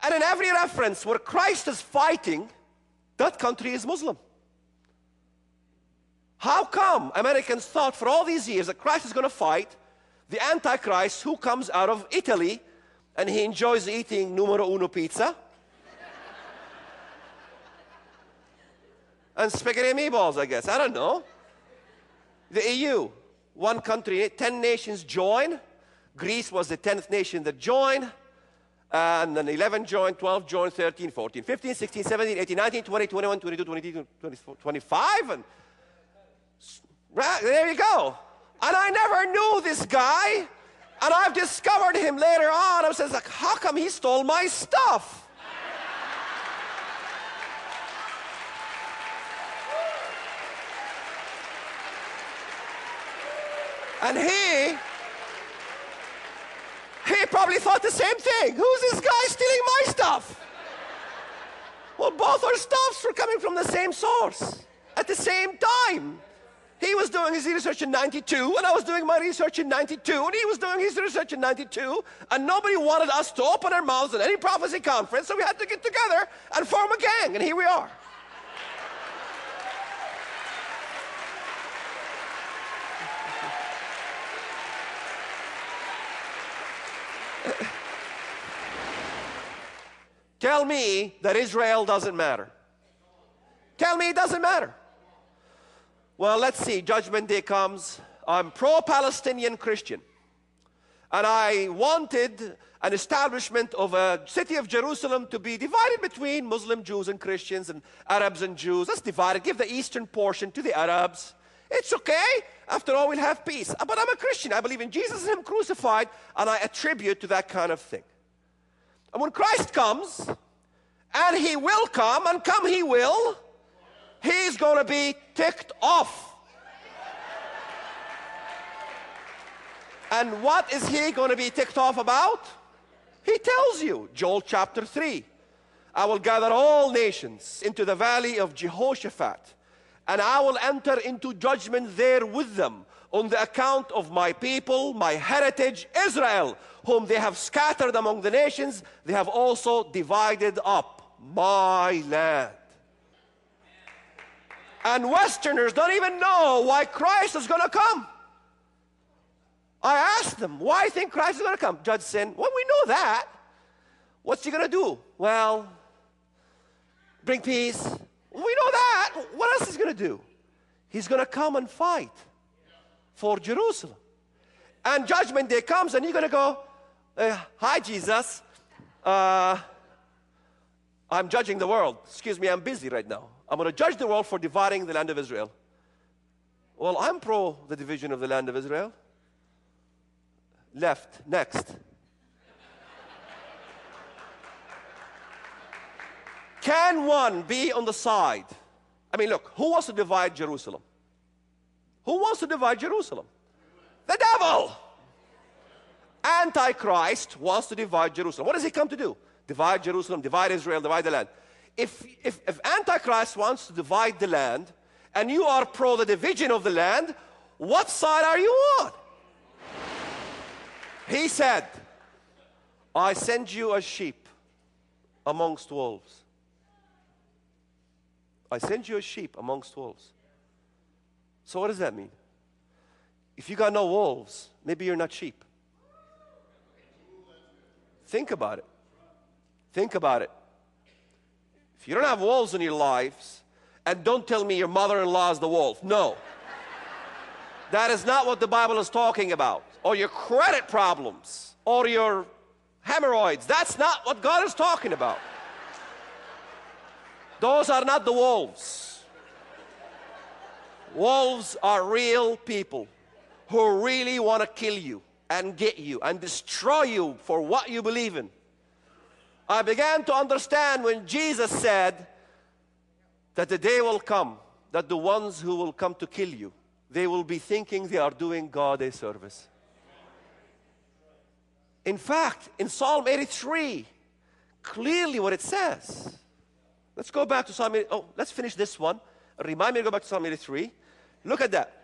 And in every reference where Christ is fighting, that country is Muslim. How come Americans thought for all these years that Christ is going to fight the Antichrist who comes out of Italy and he enjoys eating numero uno pizza and spaghetti and meatballs, I guess. I don't know. The EU, one country, 10 nations join. Greece was the 10th nation that joined. And then 11 joined, 12 joined, 13, 14, 15, 16, 17, 18, 19, 20, 21, 22, 23, 24, 25. And there you go. And I never knew this guy. And I've discovered him later on. I was like, how come he stole my stuff? And he probably thought the same thing. Who's this guy stealing my stuff? Well, both our stuffs were coming from the same source at the same time. He was doing his research in 92, and I was doing my research in 92, and he was doing his research in 92, and nobody wanted us to open our mouths at any prophecy conference, so we had to get together and form a gang, and here we are. Tell me that Israel doesn't matter. Tell me it doesn't matter. Well, let's see. Judgment Day comes. I'm pro-Palestinian Christian. And I wanted an establishment of a city of Jerusalem to be divided between Muslim Jews and Christians and Arabs and Jews. Let's divide it. Give the eastern portion to the Arabs. It's okay. After all, we'll have peace. But I'm a Christian. I believe in Jesus and Him crucified, and I attribute to that kind of thing. And when Christ comes, and He will come, and come He will, He's going to be ticked off. And what is He going to be ticked off about? He tells you, Joel chapter 3, I will gather all nations into the valley of Jehoshaphat, and I will enter into judgment there with them on the account of my people, my heritage, Israel, whom they have scattered among the nations. They have also divided up my land. And Westerners don't even know why Christ is going to come. I asked them, why do you think Christ is going to come? Judge said, well, we know that. What's He going to do? Well, bring peace. We know that. What else is He going to do? He's going to come and fight for Jerusalem. And Judgment Day comes, and you're going to go, hi, Jesus. I'm judging the world. Excuse me, I'm busy right now. I'm going to judge the world for dividing the land of Israel. Well, I'm pro the division of the land of Israel. Left. Next. Can one be on the side? I mean, look, who wants to divide Jerusalem? Who wants to divide Jerusalem? The devil. Antichrist wants to divide Jerusalem. What does he come to do? Divide Jerusalem, divide Israel, divide the land. If Antichrist wants to divide the land, and you are pro the division of the land, what side are you on? He said, I send you as sheep amongst wolves. I send you as sheep amongst wolves. So what does that mean? If you got no wolves, maybe you're not sheep. Think about it. Think about it. If you don't have wolves in your lives, and don't tell me your mother-in-law is the wolf. No. That is not what the Bible is talking about. Or your credit problems, or your hemorrhoids. That's not what God is talking about. Those are not the wolves. Wolves are real people who really want to kill you and get you and destroy you for what you believe in. I began to understand when Jesus said that the day will come that the ones who will come to kill you, they will be thinking they are doing God a service. In fact, in Psalm 83, clearly what it says. Let's go back to Psalm 83. Oh, let's finish this one. Remind me to go back to Psalm 83. Look at that.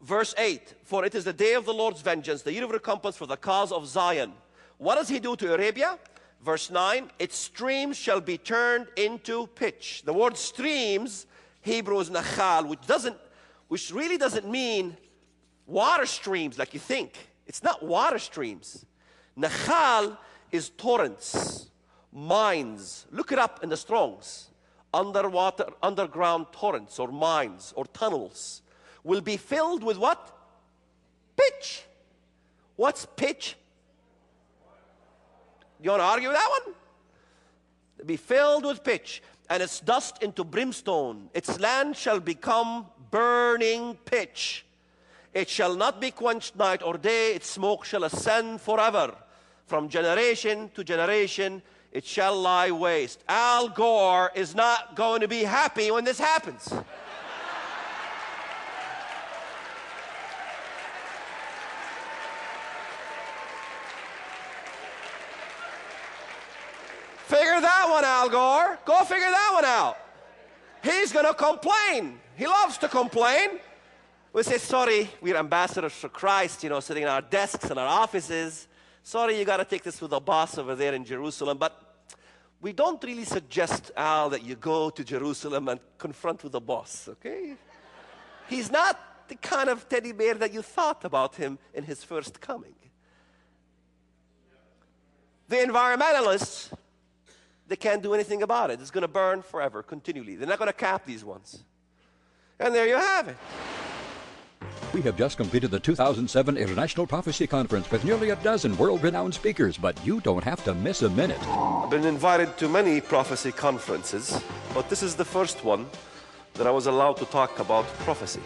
Verse 8, for it is the day of the Lord's vengeance, the year of recompense for the cause of Zion. What does he do to Arabia? Verse 9, its streams shall be turned into pitch. The word streams, Hebrew is nachal, which really doesn't mean water streams like you think. It's not water streams. Nachal is torrents, mines. Look it up in the Strongs. Underground torrents or mines or tunnels will be filled with what? Pitch. What's pitch? You want to argue with that one? It'll be filled with pitch, and its dust into brimstone. Its land shall become burning pitch. It shall not be quenched night or day. Its smoke shall ascend forever. From generation to generation, it shall lie waste. Al Gore is not going to be happy when this happens. Figure that one, Al Gore. Go figure that one out. He's going to complain. He loves to complain. We say, sorry, we're ambassadors for Christ, sitting in our desks and our offices. Sorry, you got to take this with the boss over there in Jerusalem. But we don't really suggest, Al, that you go to Jerusalem and confront with the boss, okay? He's not the kind of teddy bear that you thought about him in his first coming. The environmentalists, they can't do anything about it. It's going to burn forever, continually. They're not going to cap these ones. And there you have it. We have just completed the 2007 International Prophecy Conference with nearly a dozen world-renowned speakers, but you don't have to miss a minute. I've been invited to many prophecy conferences, but this is the first one that I was allowed to talk about prophecy.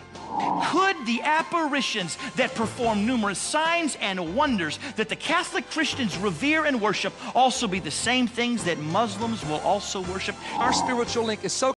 Could the apparitions that perform numerous signs and wonders that the Catholic Christians revere and worship also be the same things that Muslims will also worship? Our spiritual link is so